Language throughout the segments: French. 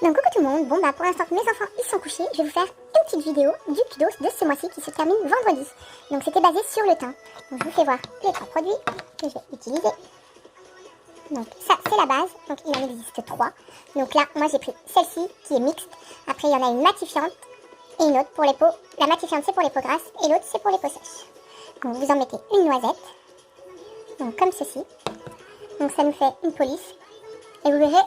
Donc coucou tout le monde, bon bah pour l'instant que mes enfants ils sont couchés, je vais vous faire une petite vidéo du kudos de ce mois-ci qui se termine vendredi. Donc c'était basé sur le teint. Donc je vous fais voir les 3 produits que je vais utiliser. Donc ça c'est la base, donc il en existe 3. Donc là moi j'ai pris celle-ci qui est mixte. Après il y en a une matifiante et une autre pour les peaux. La matifiante c'est pour les peaux grasses et l'autre c'est pour les peaux sèches. Donc vous en mettez une noisette, donc comme ceci. Donc ça nous fait une police. Et vous verrez,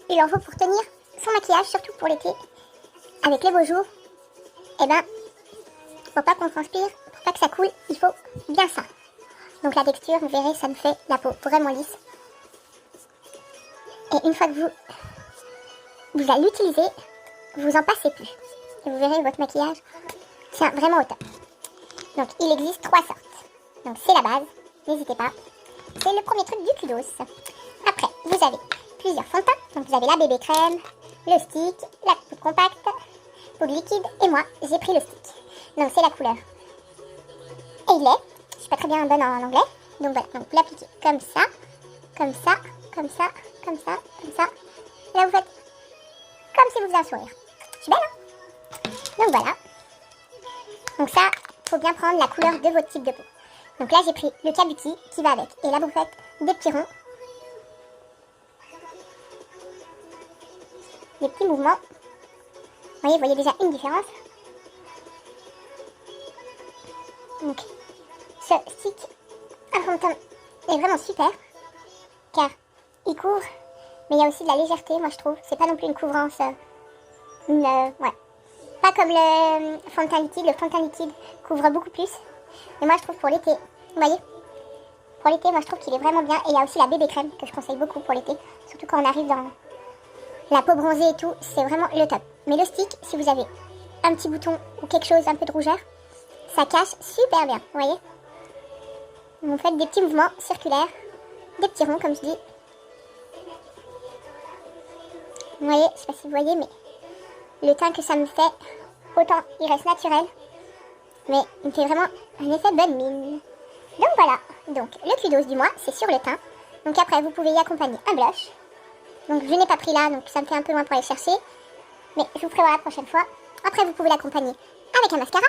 il en faut pour tenir son maquillage, surtout pour l'été, avec les beaux jours. Et ben, faut pas qu'on transpire, pour pas que ça coule, il faut bien ça. Donc la texture, vous verrez, ça me fait la peau vraiment lisse. Et une fois que vous allez l'utiliser, vous en passez plus. Et vous verrez, votre maquillage tient vraiment au top. Donc il existe 3 sortes. Donc c'est la base, n'hésitez pas. C'est le premier truc du kudos. Après, vous avez plusieurs fonds de teint. Donc vous avez la bébé crème, le stick, la poudre compacte, poudre liquide et moi j'ai pris le stick. Donc c'est la couleur Hailey. Je suis pas très bien bonne en anglais. Donc voilà, donc vous l'appliquez comme ça, comme ça, comme ça, comme ça, comme ça. Et là vous faites comme si vous faisiez un sourire. Je suis belle hein. Donc voilà. Donc ça, faut bien prendre la couleur de votre type de peau. Donc là j'ai pris le kabuki qui va avec. Et là vous faites des petits ronds. Des petits mouvements. Vous voyez déjà une différence. Donc, ce stick à fond de teint est vraiment super. Car il couvre, mais il y a aussi de la légèreté, moi je trouve. C'est pas non plus une couvrance. Ouais. Pas comme le fond de teint liquide. Le fond de teint liquide couvre beaucoup plus. Mais moi je trouve pour l'été, vous voyez, pour l'été, moi je trouve qu'il est vraiment bien. Et il y a aussi la bébé crème que je conseille beaucoup pour l'été. Surtout quand on arrive dans la peau bronzée et tout, c'est vraiment le top. Mais le stick, si vous avez un petit bouton ou quelque chose, un peu de rougeur, ça cache super bien, vous voyez. Vous faites des petits mouvements circulaires, des petits ronds comme je dis. Vous voyez, je sais pas si vous voyez, mais le teint que ça me fait, autant il reste naturel, mais il me fait vraiment un effet bonne mine. Donc voilà, donc le kudos du mois, c'est sur le teint. Donc après, vous pouvez y accompagner un blush. Donc je n'ai pas pris là, donc ça me fait un peu loin pour aller chercher. Mais je vous prévois la prochaine fois. Après vous pouvez l'accompagner avec un mascara.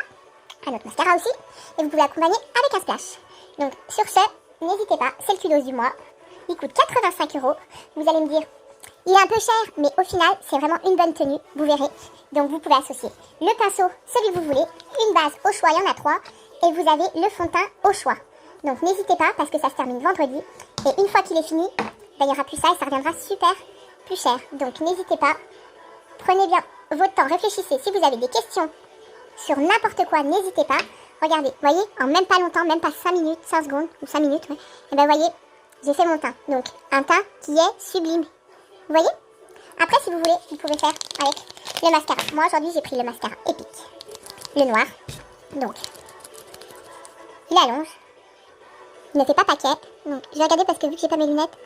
Un autre mascara aussi. Et vous pouvez l'accompagner avec un splash. Donc sur ce, n'hésitez pas, c'est le kudos du mois. Il coûte 85 €. Vous allez me dire, il est un peu cher, mais au final c'est vraiment une bonne tenue, vous verrez. Donc vous pouvez associer le pinceau, celui que vous voulez, une base au choix, il y en a 3. Et vous avez le fond de teint au choix. Donc n'hésitez pas parce que ça se termine vendredi. Et une fois qu'il est fini, il n'y aura plus ça et ça reviendra super plus cher. Donc n'hésitez pas, prenez bien votre temps, réfléchissez. Si vous avez des questions sur n'importe quoi, n'hésitez pas. Regardez, vous voyez, en même pas longtemps, même pas 5 minutes, 5 secondes ou 5 minutes, ouais. Et ben vous voyez, j'ai fait mon teint. Donc un teint qui est sublime. Vous voyez? Après si vous voulez, vous pouvez faire avec le mascara. Moi aujourd'hui j'ai pris le mascara Epic, le noir. Donc, il allonge. Il ne fait pas paquet. Donc je vais regarder parce que vu que j'ai pas mes lunettes,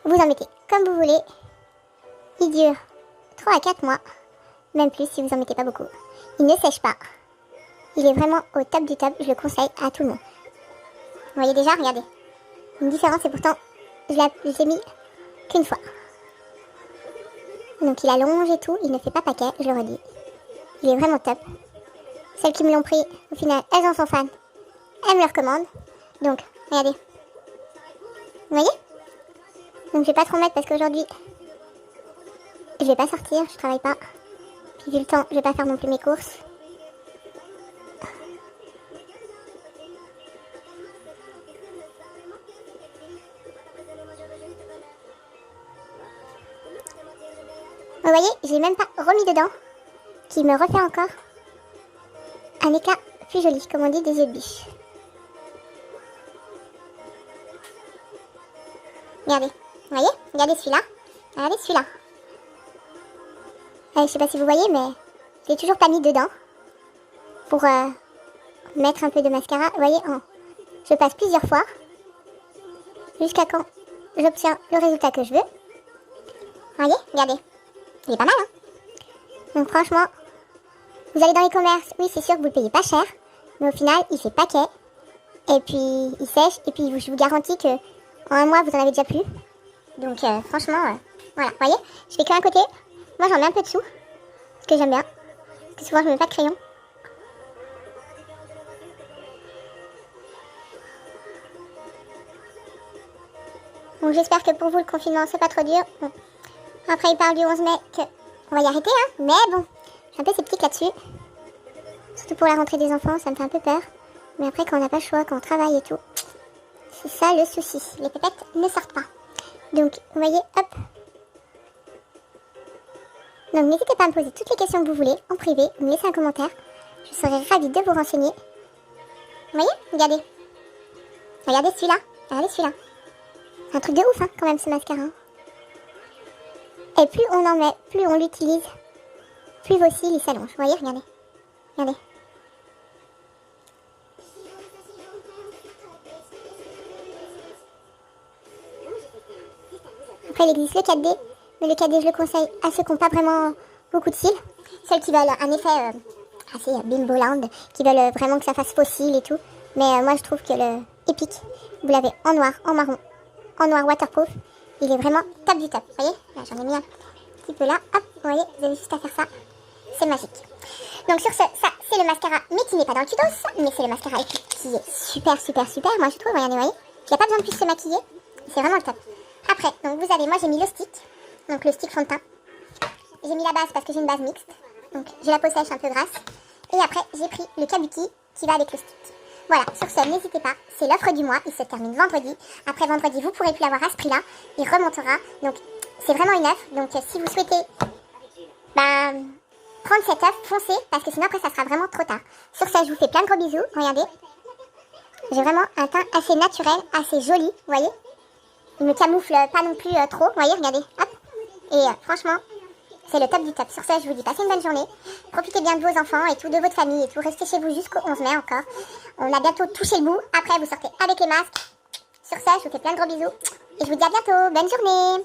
vous en mettez comme vous voulez. Il dure 3 à 4 mois. Même plus si vous en mettez pas beaucoup. Il ne sèche pas. Il est vraiment au top du top. Je le conseille à tout le monde. Vous voyez déjà, regardez. Une différence et pourtant, je l'ai mis qu'une fois. Donc il allonge et tout. Il ne fait pas paquet, je le redis. Il est vraiment top. Celles qui me l'ont pris, au final, elles en sont fans. Elles me le recommandent. Donc, regardez. Vous voyez? Donc je vais pas trop mettre parce qu'aujourd'hui je vais pas sortir, je travaille pas. Puis vu le temps, je vais pas faire non plus mes courses. Vous voyez, j'ai même pas remis dedans, qui me refait encore un éclat plus joli, comme on dit, des yeux de biche. Regardez. Vous voyez? Regardez celui-là. Regardez celui-là. Je sais pas si vous voyez, mais je l'ai toujours pas mis dedans. Pour mettre un peu de mascara. Vous voyez, je passe plusieurs fois. Jusqu'à quand j'obtiens le résultat que je veux. Vous voyez? Regardez. Il est pas mal, hein? Donc franchement, vous allez dans les commerces. Oui, c'est sûr que vous le payez pas cher. Mais au final, il fait paquet. Et puis il sèche, et puis je vous garantis que en un mois vous en avez déjà plus. Donc franchement, voilà, vous voyez, je fais qu'un côté. Moi j'en mets un peu dessous, parce que j'aime bien. Parce que souvent je mets pas de crayon. Donc j'espère que pour vous le confinement c'est pas trop dur. Bon. Après il parle du 11 mai qu'on va y arrêter, hein. Mais bon, je suis un peu sceptique là-dessus. Surtout pour la rentrée des enfants, ça me fait un peu peur. Mais après quand on n'a pas le choix, quand on travaille et tout, c'est ça le souci. Les pépettes ne sortent pas. Donc vous voyez, hop. Donc n'hésitez pas à me poser toutes les questions que vous voulez en privé, vous me laissez un commentaire. Je serai ravie de vous renseigner. Vous voyez, regardez. Regardez celui-là. Regardez celui-là. C'est un truc de ouf, hein, quand même, ce mascara. Et plus on en met, plus on l'utilise, plus vos cils ils s'allongent. Vous voyez, regardez. Regardez. Après, il existe le 4D, mais le 4D, je le conseille à ceux qui n'ont pas vraiment beaucoup de cils. Ceux qui veulent un effet assez bimboland, qui veulent vraiment que ça fasse faux cils et tout. Mais moi, je trouve que le Epic, vous l'avez en noir, en marron, en noir waterproof. Il est vraiment top du top. Vous voyez, là, j'en ai mis un petit peu là. Hop, vous voyez, vous avez juste à faire ça. C'est magique. Donc sur ce, ça, c'est le mascara, mais qui n'est pas dans le tutos. Mais c'est le mascara Epic qui est super, super, super. Moi, je trouve, regardez, vous voyez, il n'y a pas besoin de plus se maquiller. C'est vraiment le top. Après, donc vous avez, moi j'ai mis le stick, donc le stick fond de teint. J'ai mis la base parce que j'ai une base mixte, donc j'ai la peau sèche un peu grasse. Et après, j'ai pris le kabuki qui va avec le stick. Voilà, sur ce, n'hésitez pas, c'est l'offre du mois, il se termine vendredi. Après vendredi, vous pourrez plus l'avoir à ce prix-là, il remontera. Donc c'est vraiment une offre, donc si vous souhaitez prendre cette offre, foncez, parce que sinon après ça sera vraiment trop tard. Sur ce, je vous fais plein de gros bisous, regardez. J'ai vraiment un teint assez naturel, assez joli, vous voyez. Il me camoufle pas non plus trop. Vous voyez, regardez. Hop. Et franchement, c'est le top du top. Sur ce, je vous dis passez une bonne journée. Profitez bien de vos enfants et tout, de votre famille et tout. Restez chez vous jusqu'au 11 mai encore. On a bientôt touché le bout. Après, vous sortez avec les masques. Sur ce, je vous fais plein de gros bisous. Et je vous dis à bientôt. Bonne journée.